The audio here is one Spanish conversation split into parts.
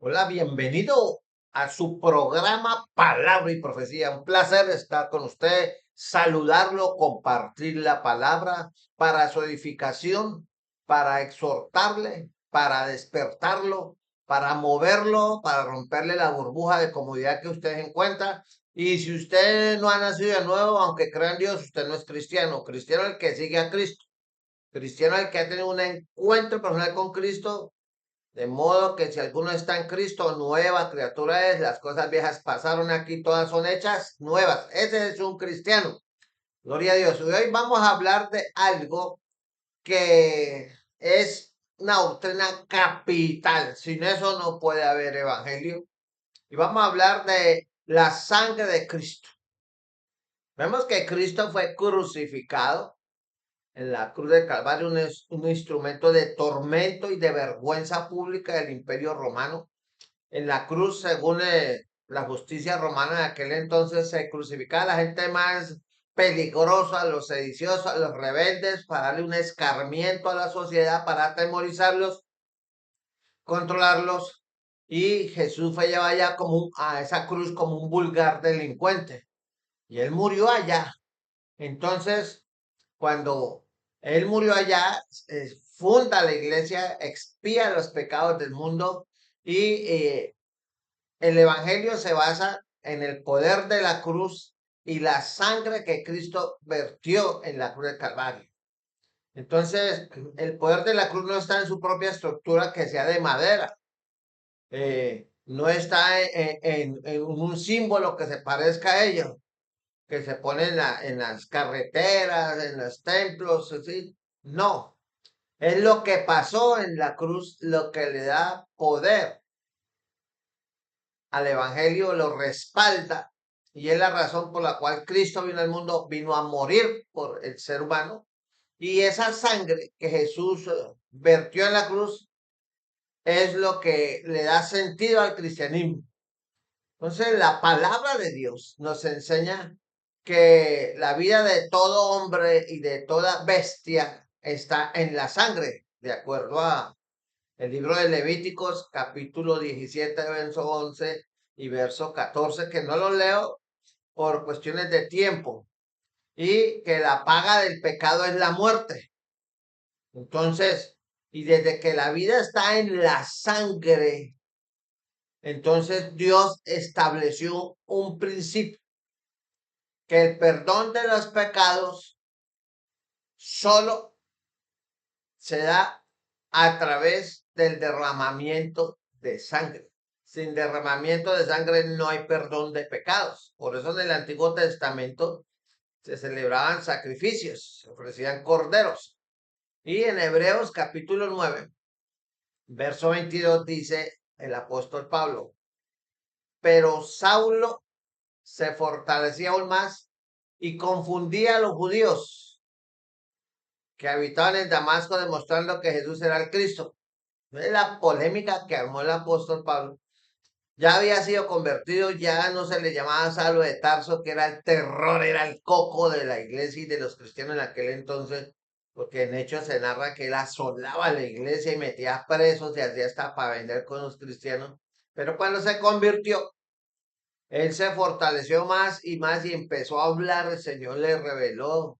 Hola, bienvenido a su programa Palabra y Profecía. Un placer estar con usted, saludarlo, compartir la palabra para su edificación, para exhortarle, para despertarlo, para moverlo, para romperle la burbuja de comodidad que usted encuentra. Y si usted no ha nacido de nuevo, aunque crea en Dios, usted no es cristiano. Cristiano es el que sigue a Cristo. Cristiano es el que ha tenido un encuentro personal con Cristo, de modo que si alguno está en Cristo, nueva criatura es. Las cosas viejas pasaron, aquí todas son hechas nuevas. Ese es un cristiano. Gloria a Dios. Y hoy vamos a hablar de algo que es una doctrina capital. Sin eso no puede haber evangelio. Y vamos a hablar de la sangre de Cristo. Vemos que Cristo fue crucificado en la cruz del Calvario, un instrumento de tormento y de vergüenza pública del Imperio Romano. En la cruz, según la justicia romana de aquel entonces, se crucificaba a la gente más peligrosa, a los sediciosos, a los rebeldes, para darle un escarmiento a la sociedad, para atemorizarlos, controlarlos. Y Jesús fue llevado allá a esa cruz como un vulgar delincuente. Y él murió allá. Entonces, cuando él murió allá, funda la iglesia, expía los pecados del mundo y el evangelio se basa en el poder de la cruz y la sangre que Cristo vertió en la cruz del Calvario. Entonces, el poder de la cruz no está en su propia estructura que sea de madera, no está en un símbolo que se parezca a ello, que se pone en las carreteras, en los templos, así. No, es lo que pasó en la cruz lo que le da poder al evangelio, lo respalda, y es la razón por la cual Cristo vino al mundo, vino a morir por el ser humano, y esa sangre que Jesús vertió en la cruz es lo que le da sentido al cristianismo. Entonces, la palabra de Dios nos enseña que la vida de todo hombre y de toda bestia está en la sangre, de acuerdo a el libro de Levíticos, capítulo 17, verso 11 y verso 14, que no lo leo por cuestiones de tiempo, y que la paga del pecado es la muerte. Entonces, y desde que la vida está en la sangre, entonces Dios estableció un principio, que el perdón de los pecados solo se da a través del derramamiento de sangre. Sin derramamiento de sangre no hay perdón de pecados. Por eso en el Antiguo Testamento se celebraban sacrificios, se ofrecían corderos. Y en Hebreos capítulo 9, verso 22 dice el apóstol Pablo: pero Saulo se fortalecía aún más y confundía a los judíos que habitaban en Damasco, demostrando que Jesús era el Cristo. Es la polémica que armó el apóstol Pablo. Ya había sido convertido, ya no se le llamaba Saulo de Tarso, que era el terror, era el coco de la iglesia y de los cristianos en aquel entonces, porque en Hechos se narra que él asolaba la iglesia y metía presos y hacía hasta para vender con los cristianos. Pero cuando se convirtió, él se fortaleció más y empezó a hablar. El Señor le reveló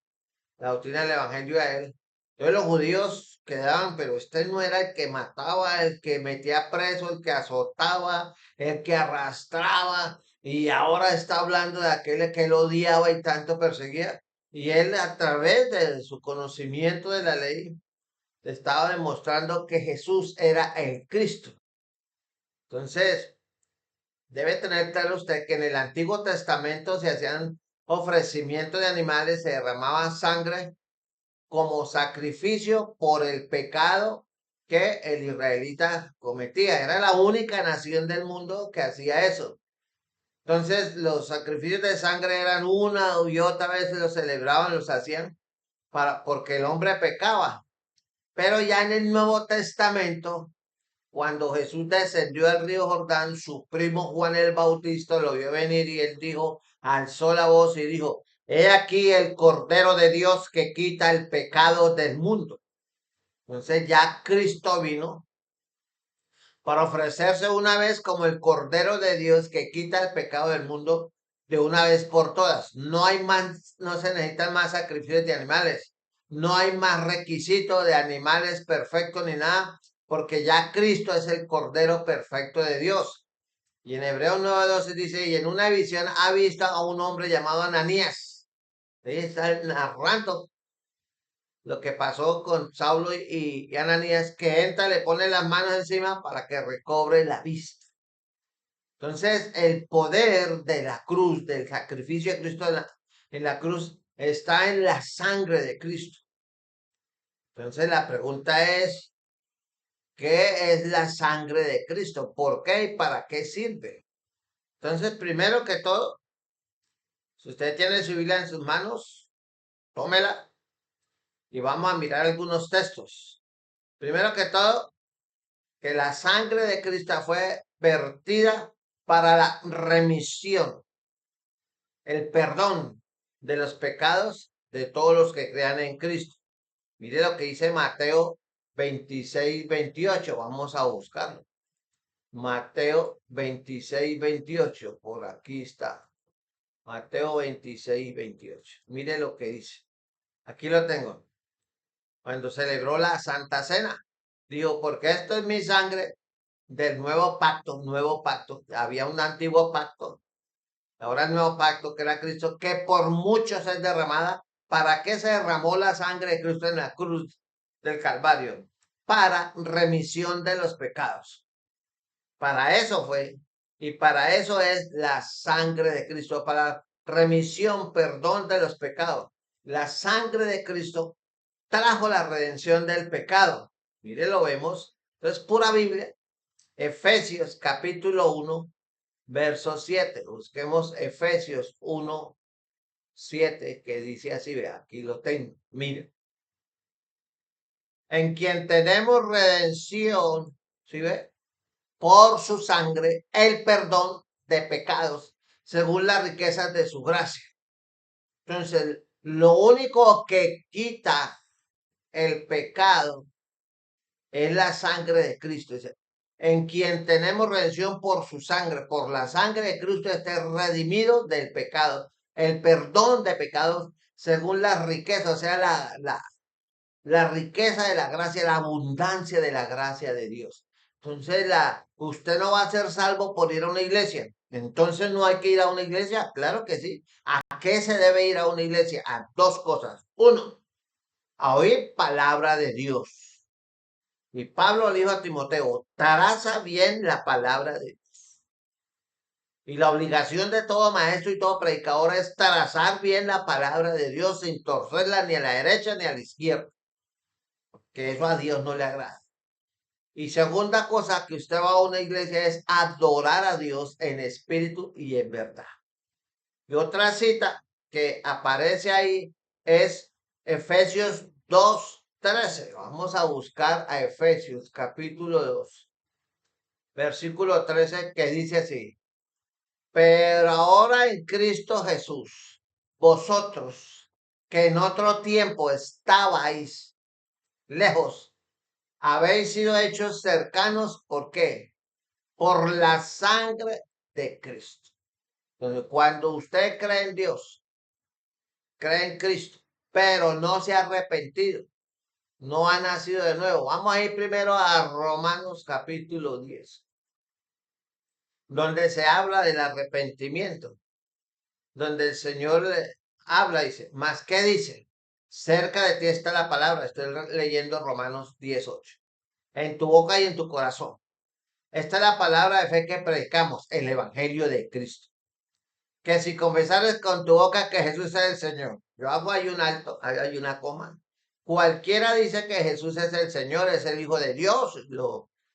la doctrina del evangelio a él. Entonces los judíos quedaban, pero este no era el que mataba, el que metía preso, el que azotaba, el que arrastraba, y ahora está hablando de aquel que él odiaba y tanto perseguía. Y él, a través de su conocimiento de la ley, estaba demostrando que Jesús era el Cristo. Entonces, debe tener claro usted que en el Antiguo Testamento se hacían ofrecimientos de animales, se derramaba sangre como sacrificio por el pecado que el israelita cometía. Era la única nación del mundo que hacía eso. Entonces, los sacrificios de sangre eran una y otra vez, los celebraban, los hacían porque el hombre pecaba. Pero ya en el Nuevo Testamento, cuando Jesús descendió al río Jordán, su primo Juan el Bautista lo vio venir y él dijo, alzó la voz y dijo: he aquí el Cordero de Dios que quita el pecado del mundo. Entonces ya Cristo vino para ofrecerse una vez como el Cordero de Dios que quita el pecado del mundo de una vez por todas. No hay más, no se necesitan más sacrificios de animales. No hay más requisito de animales perfectos ni nada, porque ya Cristo es el Cordero perfecto de Dios. Y en Hebreos 9:12 dice, y en una visión ha visto a un hombre llamado Ananías. Ahí está narrando lo que pasó con Saulo y Ananías, que entra, le pone las manos encima para que recobre la vista. Entonces, el poder de la cruz, del sacrificio de Cristo en la cruz, está en la sangre de Cristo. Entonces, la pregunta es, ¿qué es la sangre de Cristo? ¿Por qué y para qué sirve? Entonces, primero que todo, si usted tiene su Biblia en sus manos, tómela y vamos a mirar algunos textos. Primero que todo, que la sangre de Cristo fue vertida para la remisión, el perdón de los pecados de todos los que crean en Cristo. Mire lo que dice Mateo 26:28. Vamos a buscarlo. Mateo 26:28. Por aquí está. Mateo 26:28. Mire lo que dice. Aquí lo tengo. Cuando celebró la Santa Cena, dijo, porque esto es mi sangre del nuevo pacto, nuevo pacto. Había un antiguo pacto, ahora el nuevo pacto que era Cristo, que por muchos es derramada. ¿Para qué se derramó la sangre de Cristo en la cruz del Calvario? Para remisión de los pecados. Para eso fue. Y para eso es la sangre de Cristo, para remisión, perdón de los pecados. La sangre de Cristo trajo la redención del pecado. Mire, lo vemos. Entonces, pura Biblia. Efesios capítulo 1, verso 7. Busquemos Efesios 1, 7, que dice así, vea, aquí lo tengo. Mire. En quien tenemos redención, ¿sí ve? Por su sangre, el perdón de pecados, según las riquezas de su gracia. Entonces, lo único que quita el pecado es la sangre de Cristo. Dice, en quien tenemos redención por su sangre, por la sangre de Cristo, esté redimido del pecado, el perdón de pecados según la riqueza, o sea, la riqueza de la gracia, la abundancia de la gracia de Dios. Entonces, usted no va a ser salvo por ir a una iglesia. Entonces, no hay que ir a una iglesia. Claro que sí. ¿A qué se debe ir a una iglesia? A dos cosas. Uno, a oír palabra de Dios. Y Pablo le dijo a Timoteo, traza bien la palabra de Dios. Y la obligación de todo maestro y todo predicador es trazar bien la palabra de Dios sin torcerla ni a la derecha ni a la izquierda. Que eso a Dios no le agrada. Y segunda cosa que usted va a una iglesia es adorar a Dios en espíritu y en verdad. Y otra cita que aparece ahí es Efesios 2:13. Vamos a buscar a Efesios capítulo 2. Versículo 13 que dice así, pero ahora en Cristo Jesús, vosotros que en otro tiempo estabais lejos, habéis sido hechos cercanos, ¿por qué? Por la sangre de Cristo. Entonces, cuando usted cree en Dios, cree en Cristo, pero no se ha arrepentido, no ha nacido de nuevo. Vamos a ir primero a Romanos capítulo 10. Donde se habla del arrepentimiento, donde el Señor habla, dice, ¿más qué dice? Cerca de ti está la palabra, estoy leyendo Romanos 18, en tu boca y en tu corazón. Esta es la palabra de fe que predicamos, el Evangelio de Cristo. Que si confesares con tu boca que Jesús es el Señor, yo hago ahí un alto, hay una coma. Cualquiera dice que Jesús es el Señor, es el Hijo de Dios,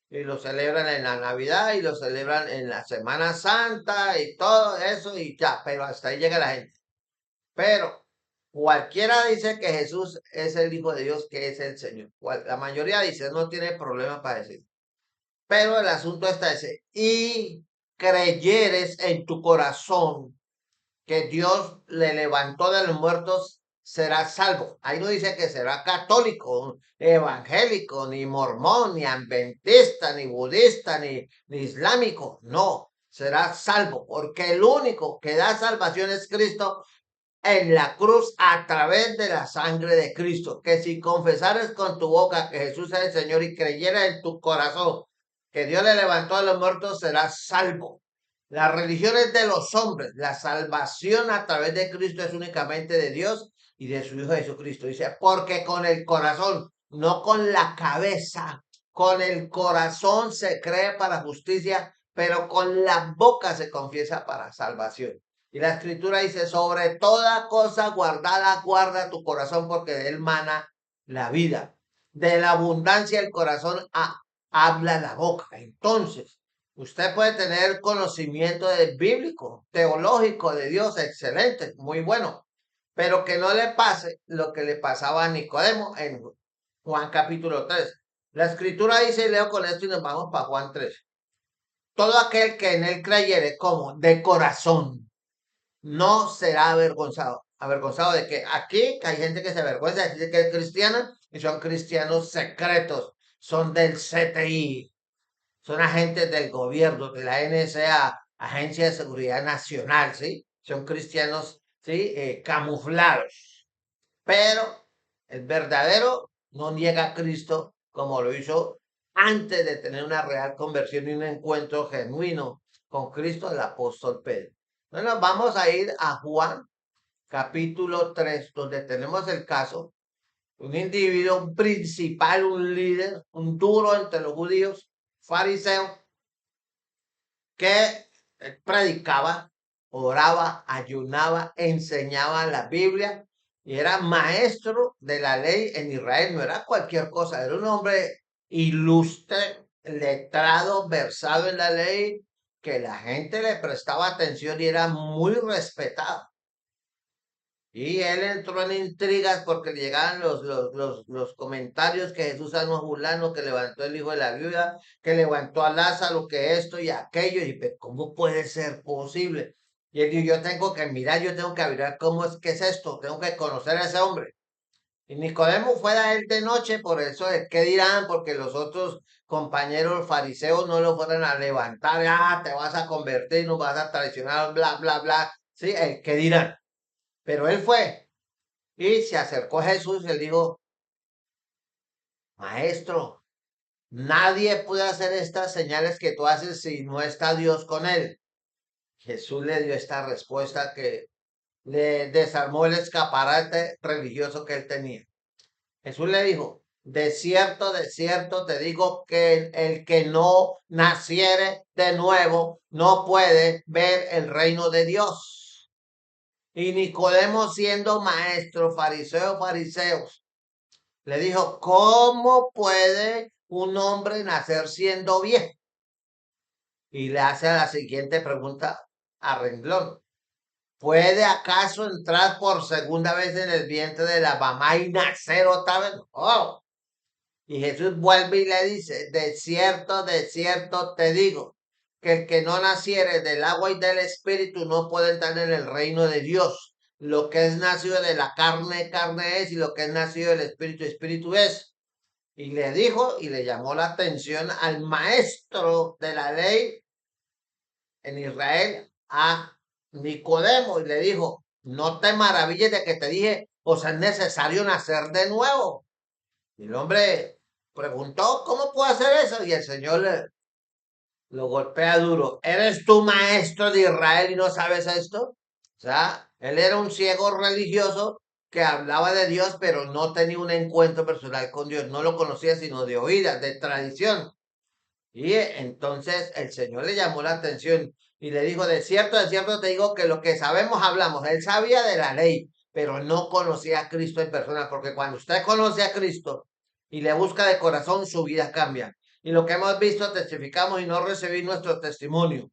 y lo celebran en la Navidad y lo celebran en la Semana Santa y todo eso y ya, pero hasta ahí llega la gente. Pero cualquiera dice que Jesús es el Hijo de Dios, que es el Señor. La mayoría dice, no tiene problema para decir. Pero el asunto está ese. Y creyeres en tu corazón que Dios le levantó de los muertos, será salvo. Ahí no dice que será católico, evangélico, ni mormón, ni adventista, ni budista, ni islámico. No, será salvo, porque el único que da salvación es Cristo en la cruz a través de la sangre de Cristo. Que si confesares con tu boca que Jesús es el Señor y creyeras en tu corazón que Dios le levantó a los muertos, serás salvo. La religión es de los hombres. La salvación a través de Cristo es únicamente de Dios y de su Hijo Jesucristo. Dice, porque con el corazón, no con la cabeza, con el corazón se cree para justicia, pero con la boca se confiesa para salvación. Y la escritura dice, sobre toda cosa guardada, guarda tu corazón, porque de él mana la vida. De la abundancia del corazón habla la boca. Entonces, usted puede tener conocimiento bíblico, teológico de Dios, excelente, muy bueno, pero que no le pase lo que le pasaba a Nicodemo en Juan capítulo 3. La escritura dice, y leo con esto y nos vamos para Juan 3. Todo aquel que en él creyere, como de corazón, no será avergonzado. ¿Avergonzado de que aquí hay gente que se avergüenza de decir que es cristiana y son cristianos secretos, son del CTI, son agentes del gobierno, de la NSA, Agencia de Seguridad Nacional, ¿sí? Son cristianos, ¿sí? Camuflados. Pero el verdadero no niega a Cristo como lo hizo antes de tener una real conversión y un encuentro genuino con Cristo, el apóstol Pedro. Bueno, vamos a ir a Juan capítulo 3, donde tenemos el caso de un individuo, un principal, un líder, un duro entre los judíos, fariseo, que predicaba, oraba, ayunaba, enseñaba la Biblia y era maestro de la ley en Israel. No era cualquier cosa, era un hombre ilustre, letrado, versado en la ley, que la gente le prestaba atención y era muy respetado. Y él entró en intrigas porque le llegaban los comentarios que Jesús sanó a Fulano, que levantó el hijo de la viuda, que levantó a Lázaro, que esto y aquello. Y ¿cómo puede ser posible? Y él dijo, yo tengo que mirar, yo tengo que mirar cómo es que es esto, tengo que conocer a ese hombre. Y Nicodemo fue a él de noche, por eso es que dirán, porque los otros compañeros fariseos no lo fueron a levantar, te vas a convertir, no vas a traicionar, bla, bla, bla. Sí, el que dirán. Pero él fue. Y se acercó a Jesús y le dijo, maestro, nadie puede hacer estas señales que tú haces si no está Dios con él. Jesús le dio esta respuesta que le desarmó el escaparate religioso que él tenía. Jesús le dijo, de cierto te digo que el que no naciere de nuevo no puede ver el reino de Dios. Y Nicodemo, siendo maestro, fariseos, le dijo, ¿cómo puede un hombre nacer siendo viejo? Y le hace la siguiente pregunta a renglón. ¿Puede acaso entrar por segunda vez en el vientre de la mamá y nacer otra vez? Oh. Y Jesús vuelve y le dice, de cierto te digo, que el que no naciere del agua y del espíritu no puede entrar en el reino de Dios. Lo que es nacido de la carne, carne es, y lo que es nacido del espíritu, espíritu es. Y le dijo y le llamó la atención al maestro de la ley en Israel, a Nicodemo, y le dijo, no te maravilles de que te dije, pues es necesario nacer de nuevo. Y el hombre preguntó, ¿cómo puedo hacer eso? Y el Señor lo golpea duro. ¿Eres tú maestro de Israel y no sabes esto? O sea, él era un ciego religioso que hablaba de Dios, pero no tenía un encuentro personal con Dios. No lo conocía sino de oídas, de tradición. Y entonces el Señor le llamó la atención y le dijo, de cierto te digo que lo que sabemos hablamos. Él sabía de la ley, pero no conocía a Cristo en persona, porque cuando usted conoce a Cristo y le busca de corazón, su vida cambia. Y lo que hemos visto, testificamos y no recibí nuestro testimonio.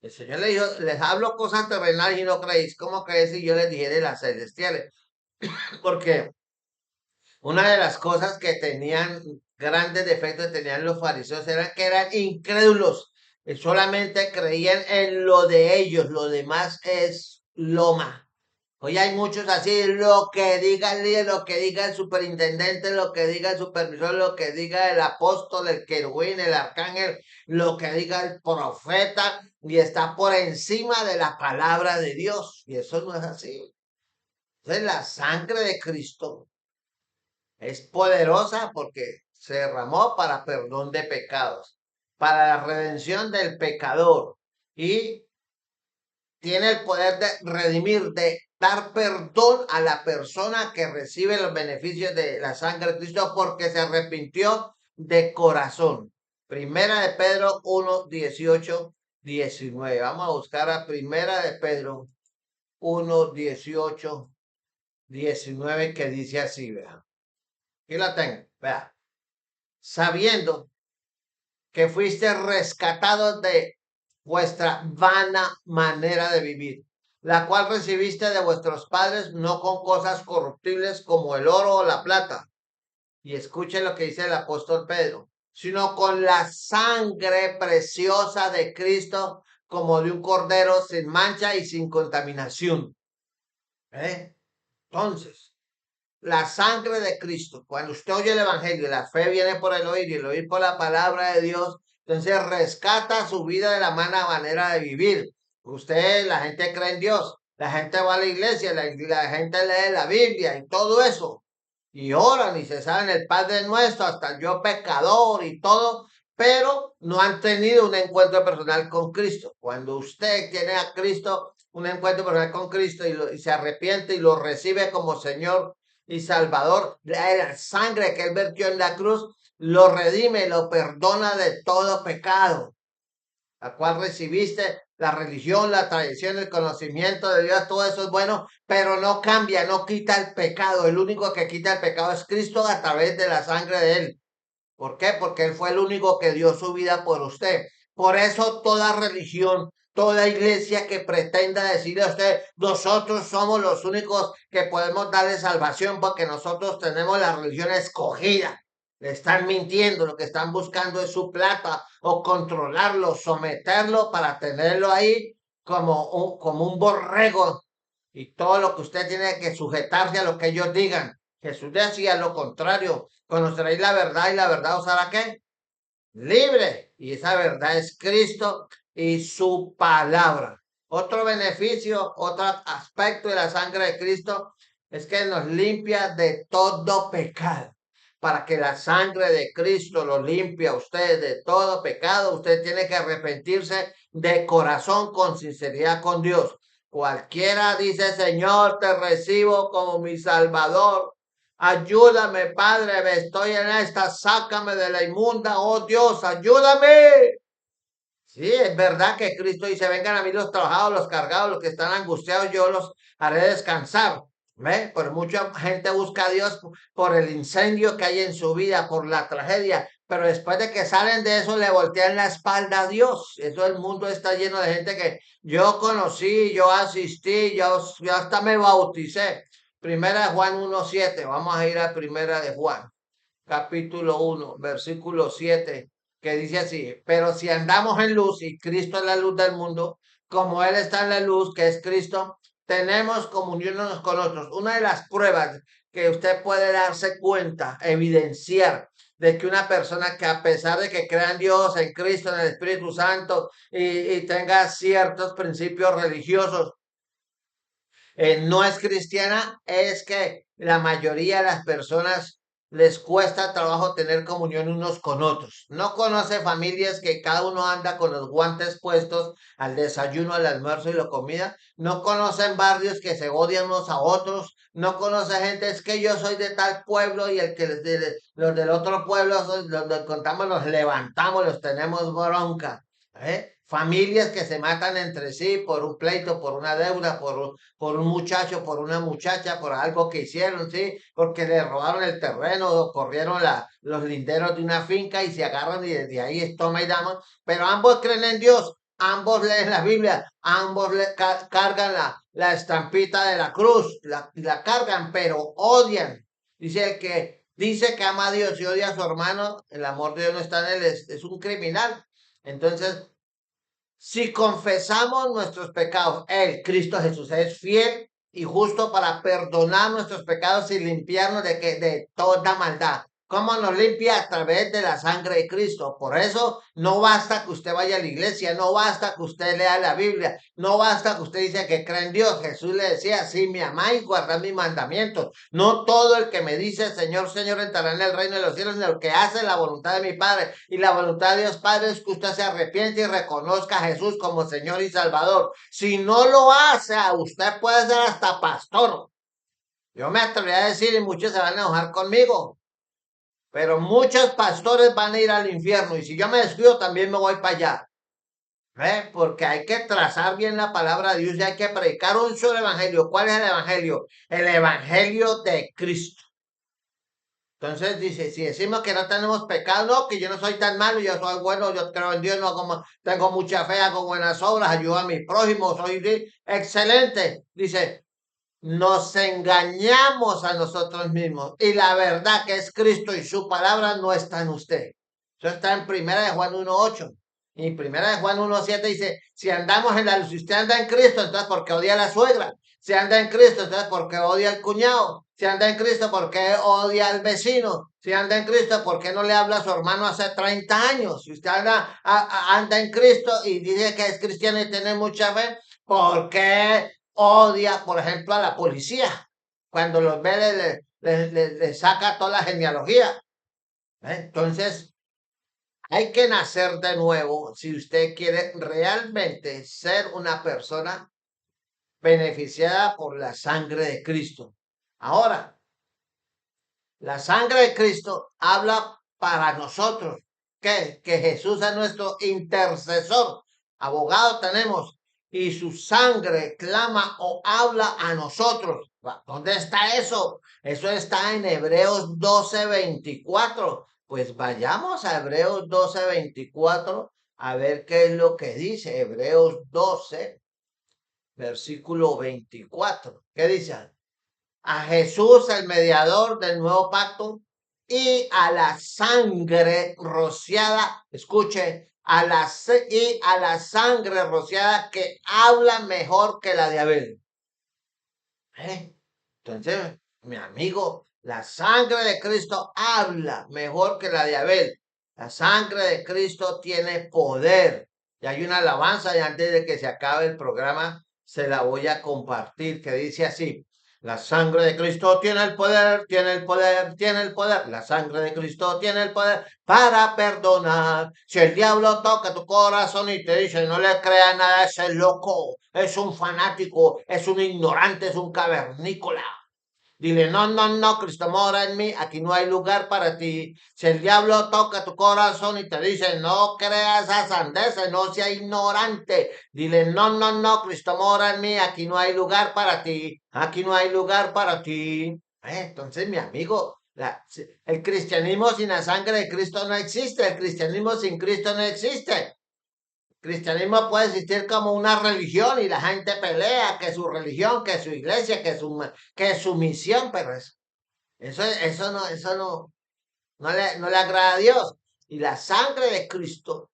El Señor le dijo, les hablo cosas terrenales y no creéis. ¿Cómo creéis si yo les dije de las celestiales? Porque una de las cosas que tenían grandes defectos, tenían los fariseos, era que eran incrédulos. Solamente creían en lo de ellos, lo demás es loma. Hoy hay muchos así, lo que diga el líder, lo que diga el superintendente, lo que diga el supervisor, lo que diga el apóstol, el querubín, el arcángel, lo que diga el profeta, y está por encima de la palabra de Dios. Y eso no es así. Entonces la sangre de Cristo es poderosa porque se derramó para perdón de pecados, para la redención del pecador. Y tiene el poder de redimir, de dar perdón a la persona que recibe los beneficios de la sangre de Cristo porque se arrepintió de corazón. Primera de Pedro 1, 18, 19. Vamos a buscar a Primera de Pedro 1, 18, 19 que dice así, vea. Aquí la tengo, vea. Sabiendo que fuiste rescatados de vuestra vana manera de vivir, la cual recibiste de vuestros padres, no con cosas corruptibles como el oro o la plata. Y escuchen lo que dice el apóstol Pedro, sino con la sangre preciosa de Cristo, como de un cordero sin mancha y sin contaminación. Entonces, la sangre de Cristo, cuando usted oye el Evangelio, la fe viene por el oír y el oír por la palabra de Dios, entonces rescata su vida de la mala manera de vivir. Usted, la gente cree en Dios, la gente va a la iglesia, la gente lee la Biblia y todo eso, y oran y se saben el Padre Nuestro, hasta yo pecador y todo, pero no han tenido un encuentro personal con Cristo. Cuando usted tiene a Cristo, un encuentro personal con Cristo y se arrepiente y lo recibe como Señor y Salvador, la sangre que Él vertió en la cruz lo redime, lo perdona de todo pecado, la cual recibiste, la religión, la tradición, el conocimiento de Dios, todo eso es bueno, pero no cambia, no quita el pecado. El único que quita el pecado es Cristo a través de la sangre de Él. ¿Por qué? Porque Él fue el único que dio su vida por usted. Por eso toda religión, toda iglesia que pretenda decirle a usted, nosotros somos los únicos que podemos darle salvación porque nosotros tenemos la religión escogida. Le están mintiendo, lo que están buscando es su plata o controlarlo, someterlo para tenerlo ahí como un borrego. Y todo lo que usted tiene que sujetarse a lo que ellos digan. Jesús decía lo contrario, conoceréis la verdad y la verdad os hará ¿qué? Libre. Y esa verdad es Cristo y su palabra. Otro beneficio, otro aspecto de la sangre de Cristo es que nos limpia de todo pecado. Para que la sangre de Cristo lo limpie a usted de todo pecado, usted tiene que arrepentirse de corazón con sinceridad con Dios. Cualquiera dice, Señor, te recibo como mi Salvador. Ayúdame, Padre, estoy en esta, sácame de la inmunda, oh Dios, ayúdame. Sí, es verdad que Cristo dice, vengan a mí los trabajados, los cargados, los que están angustiados, yo los haré descansar. ¿Ve? Pero mucha gente busca a Dios por el incendio que hay en su vida, por la tragedia, pero después de que salen de eso le voltean la espalda a Dios. Eso el mundo está lleno de gente que yo conocí, yo asistí, yo hasta me bauticé. Primera de Juan 1:7, vamos a ir a Primera de Juan capítulo 1, versículo 7, que dice así, pero si andamos en luz y Cristo es la luz del mundo, como Él está en la luz, que es Cristo, tenemos comunión unos con otros. Una de las pruebas que usted puede darse cuenta, evidenciar de que una persona que a pesar de que crea en Dios, en Cristo, en el Espíritu Santo y tenga ciertos principios religiosos, no es cristiana, es que la mayoría de las personas les cuesta trabajo tener comunión unos con otros. No conoce familias que cada uno anda con los guantes puestos al desayuno, al almuerzo y la comida. No conocen barrios que se odian unos a otros. No conoce gente, es que yo soy de tal pueblo y el que los del otro pueblo, los contamos, los levantamos, los tenemos bronca. Familias que se matan entre sí por un pleito, por una deuda, por un muchacho, por una muchacha, por algo que hicieron, ¿sí? Porque le robaron el terreno, o corrieron los linderos de una finca y se agarran y desde ahí es toma y dama. Pero ambos creen en Dios, ambos leen la Biblia, ambos cargan la estampita de la cruz, la cargan, pero odian. Dice el que dice que ama a Dios y odia a su hermano, el amor de Dios no está en él, es un criminal. Entonces, si confesamos nuestros pecados, Él, Cristo Jesús, es fiel y justo para perdonar nuestros pecados y limpiarnos de toda maldad. ¿Cómo nos limpia? A través de la sangre de Cristo. Por eso no basta que usted vaya a la iglesia, no basta que usted lea la Biblia, no basta que usted dice que cree en Dios. Jesús le decía, si me amáis, guardad mis mandamientos. No todo el que me dice Señor, Señor entrará en el reino de los cielos, sino el que hace la voluntad de mi Padre. Y la voluntad de Dios Padre es que usted se arrepiente y reconozca a Jesús como Señor y Salvador. Si no lo hace, usted puede ser hasta pastor. Yo me atrevería a decir, y muchos se van a enojar conmigo, pero muchos pastores van a ir al infierno y si yo me descuido también me voy para allá. Porque hay que trazar bien la palabra de Dios y hay que predicar un solo evangelio. ¿Cuál es el evangelio? El evangelio de Cristo. Entonces dice, si decimos que no tenemos pecado, no, que yo no soy tan malo, yo soy bueno, yo creo en Dios, no tengo mucha fe, hago buenas obras, ayudo a mi prójimo, soy excelente. Dice, nos engañamos a nosotros mismos y la verdad que es Cristo y su palabra no está en usted. Eso está en Primera de Juan 1:8. Y Primera de Juan 1:7 dice, si andamos en la luz, si usted anda en Cristo, entonces ¿por qué odia a la suegra? Si anda en Cristo, entonces ¿por qué odia al cuñado? Si anda en Cristo, ¿por qué odia al vecino? Si anda en Cristo, ¿por qué no le habla a su hermano hace 30 años? Si usted anda en Cristo y dice que es cristiano y tiene mucha fe, ¿por qué odia, por ejemplo, a la policía? Cuando los ve, le saca toda la genealogía. Entonces, hay que nacer de nuevo si usted quiere realmente ser una persona beneficiada por la sangre de Cristo. Ahora, la sangre de Cristo habla para nosotros. ¿Qué? Que Jesús es nuestro intercesor. Abogado tenemos. Y su sangre clama o habla a nosotros. ¿Dónde está eso? Eso está en Hebreos 12:24. Pues vayamos a Hebreos 12:24 a ver qué es lo que dice. Hebreos 12, versículo 24. ¿Qué dice? A Jesús, el mediador del nuevo pacto, y a la sangre rociada, escuche, y a la sangre rociada que habla mejor que la de Abel. Entonces, mi amigo, la sangre de Cristo habla mejor que la de Abel. La sangre de Cristo tiene poder. Y hay una alabanza, y antes de que se acabe el programa, se la voy a compartir, que dice así. La sangre de Cristo tiene el poder, tiene el poder, tiene el poder. La sangre de Cristo tiene el poder para perdonar. Si el diablo toca tu corazón y te dice no le creas nada, ese loco, es un fanático, es un ignorante, es un cavernícola. Dile, no, no, no, Cristo mora en mí, aquí no hay lugar para ti. Si el diablo toca tu corazón y te dice, no creas esa sandeces, no sea ignorante. Dile, no, no, no, Cristo mora en mí, aquí no hay lugar para ti, aquí no hay lugar para ti. Entonces, mi amigo, el cristianismo sin la sangre de Cristo no existe, el cristianismo sin Cristo no existe. Cristianismo puede existir como una religión y la gente pelea que su religión, que su iglesia, que su misión, pero eso no le agrada a Dios. Y la sangre de Cristo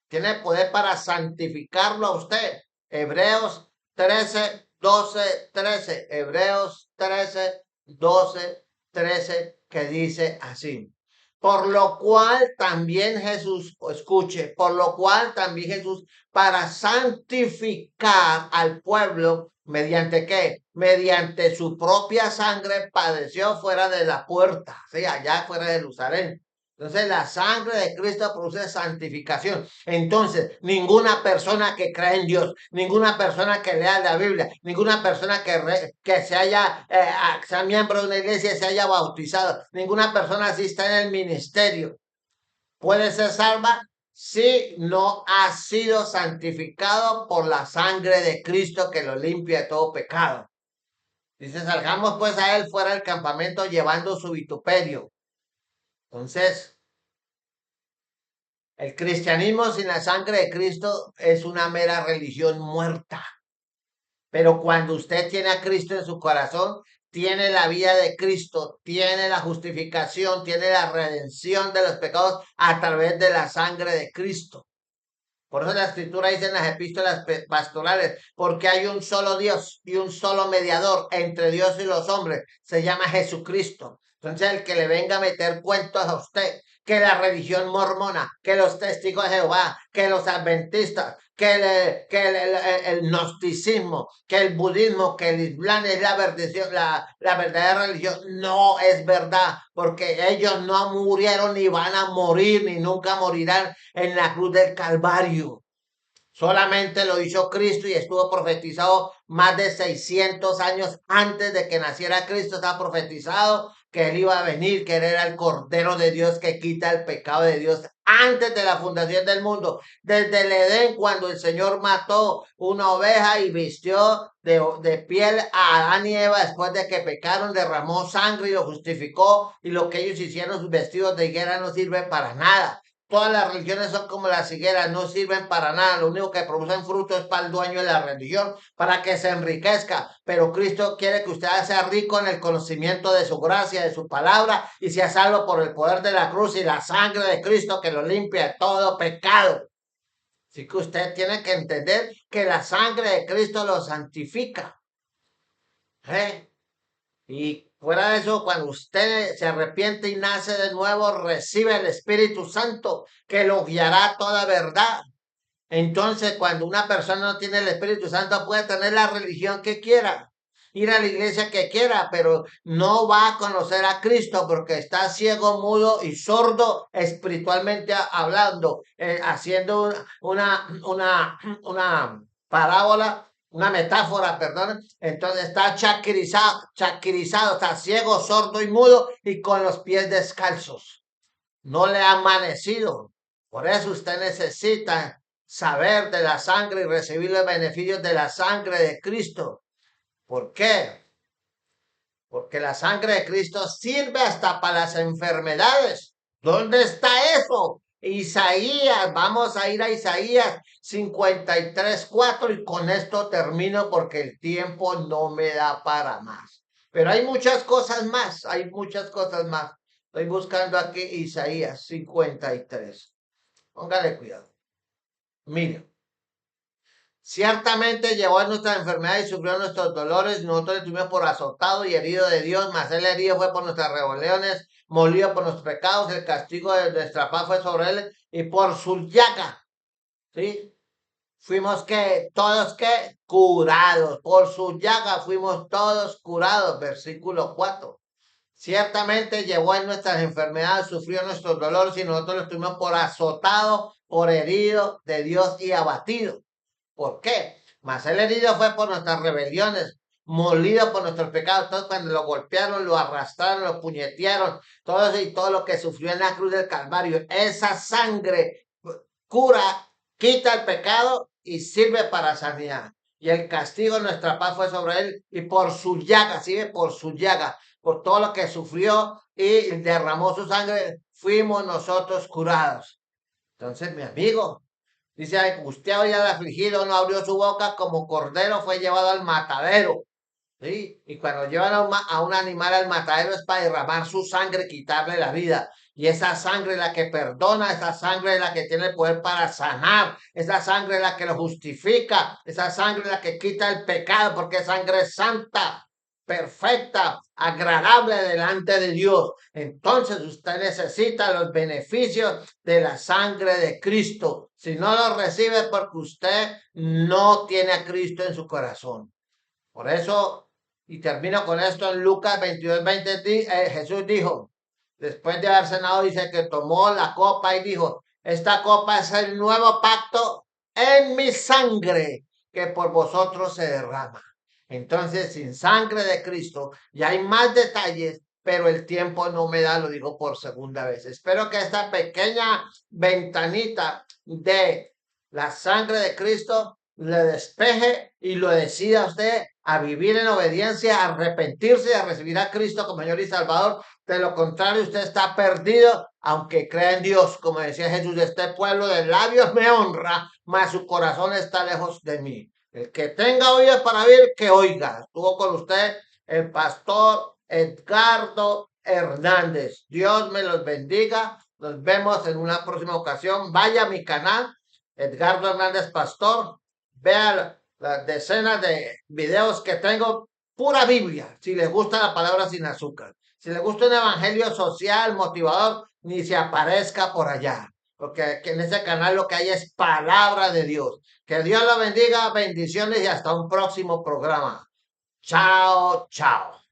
tiene poder para santificarlo a usted. Hebreos 13:12-13. Hebreos 13:12-13, que dice así. Por lo cual también Jesús, escuche, por lo cual también Jesús, para santificar al pueblo, ¿mediante qué? Mediante su propia sangre padeció fuera de la puerta, sí, allá fuera de Jerusalén. Entonces la sangre de Cristo produce santificación. Entonces, ninguna persona que cree en Dios, ninguna persona que lea la Biblia, ninguna persona que sea miembro de una iglesia y se haya bautizado, ninguna persona así está en el ministerio, puede ser salva si no ha sido santificado por la sangre de Cristo que lo limpia de todo pecado. Dice, salgamos pues a él fuera del campamento llevando su vituperio. Entonces, el cristianismo sin la sangre de Cristo es una mera religión muerta. Pero cuando usted tiene a Cristo en su corazón, tiene la vida de Cristo, tiene la justificación, tiene la redención de los pecados a través de la sangre de Cristo. Por eso la escritura dice en las epístolas pastorales, porque hay un solo Dios y un solo mediador entre Dios y los hombres, se llama Jesucristo. Entonces el que le venga a meter cuentos a usted, que la religión mormona, que los testigos de Jehová, que los adventistas, que el gnosticismo, que el budismo, que el islam es la verdadera religión, no es verdad, porque ellos no murieron ni van a morir, ni nunca morirán en la cruz del Calvario. Solamente lo hizo Cristo y estuvo profetizado más de 600 años antes de que naciera Cristo. Estaba profetizado que él iba a venir, que él era el Cordero de Dios que quita el pecado de Dios antes de la fundación del mundo. Desde el Edén, cuando el Señor mató una oveja y vistió de piel a Adán y Eva después de que pecaron, derramó sangre y lo justificó. Y lo que ellos hicieron, sus vestidos de higuera, no sirven para nada. Todas las religiones son como las higueras, no sirven para nada. Lo único que producen fruto es para el dueño de la religión, para que se enriquezca. Pero Cristo quiere que usted sea rico en el conocimiento de su gracia, de su palabra, y sea salvo por el poder de la cruz y la sangre de Cristo que lo limpia de todo pecado. Así que usted tiene que entender que la sangre de Cristo lo santifica. ¿Eh? Y fuera de eso, cuando usted se arrepiente y nace de nuevo, recibe el Espíritu Santo que lo guiará a toda verdad. Entonces, cuando una persona no tiene el Espíritu Santo, puede tener la religión que quiera, ir a la iglesia que quiera, pero no va a conocer a Cristo porque está ciego, mudo y sordo espiritualmente hablando, haciendo una parábola, una metáfora, perdón. Entonces está chaquirizado, está ciego, sordo y mudo y con los pies descalzos. No le ha amanecido. Por eso usted necesita saber de la sangre y recibir los beneficios de la sangre de Cristo. ¿Por qué? Porque la sangre de Cristo sirve hasta para las enfermedades. ¿Dónde está eso? Isaías, vamos a ir a Isaías 53:4 y con esto termino porque el tiempo no me da para más. Pero hay muchas cosas más, hay muchas cosas más. Estoy buscando aquí Isaías 53. Póngale cuidado. Mire, ciertamente llevó a nuestras enfermedades y sufrió nuestros dolores, y nosotros le tuvimos por azotado y herido de Dios, mas él herido fue por nuestras rebeliones, molido por nuestros pecados, el castigo de nuestra paz fue sobre él, y por su llaga, ¿sí? Fuimos que, todos que, curados, por su llaga fuimos todos curados, versículo 4. Ciertamente llevó en nuestras enfermedades, sufrió nuestros dolores y nosotros lo estuvimos por azotado, por herido de Dios y abatido. ¿Por qué? Mas el herido fue por nuestras rebeliones, molido por nuestros pecados. Todos cuando lo golpearon, lo arrastraron, lo puñetearon, todo eso y todo lo que sufrió en la cruz del Calvario. Esa sangre cura, quita el pecado y sirve para sanidad. Y el castigo de nuestra paz fue sobre él y por su llaga, ¿sí? Por su llaga, por todo lo que sufrió y derramó su sangre, fuimos nosotros curados. Entonces, mi amigo, dice, usted hoy al afligido no abrió su boca, como cordero fue llevado al matadero. ¿Sí? Y cuando llevan a un animal al matadero es para derramar su sangre, quitarle la vida. Y esa sangre es la que perdona, esa sangre es la que tiene el poder para sanar, esa sangre es la que lo justifica, esa sangre es la que quita el pecado, porque es sangre santa, perfecta, agradable delante de Dios. Entonces usted necesita los beneficios de la sangre de Cristo. Si no los recibe porque usted no tiene a Cristo en su corazón. Por eso, y termino con esto en Lucas 22:20, Jesús dijo, después de haber cenado, dice que tomó la copa y dijo, esta copa es el nuevo pacto en mi sangre que por vosotros se derrama. Entonces, sin sangre de Cristo, ya hay más detalles, pero el tiempo no me da, lo digo por segunda vez. Espero que esta pequeña ventanita de la sangre de Cristo le despeje y lo decida usted a vivir en obediencia, a arrepentirse y a recibir a Cristo como Señor y Salvador. De lo contrario, usted está perdido, aunque crea en Dios. Como decía Jesús, este pueblo de labios me honra, mas su corazón está lejos de mí. El que tenga oídos para oír, que oiga. Estuvo con usted el pastor Edgardo Hernández. Dios me los bendiga. Nos vemos en una próxima ocasión. Vaya a mi canal Edgardo Hernández Pastor. Vea las decenas de videos que tengo, pura Biblia, si les gusta la palabra sin azúcar. Si les gusta un evangelio social, motivador, ni se aparezca por allá. Porque en ese canal lo que hay es palabra de Dios. Que Dios lo bendiga, bendiciones y hasta un próximo programa. Chao, chao.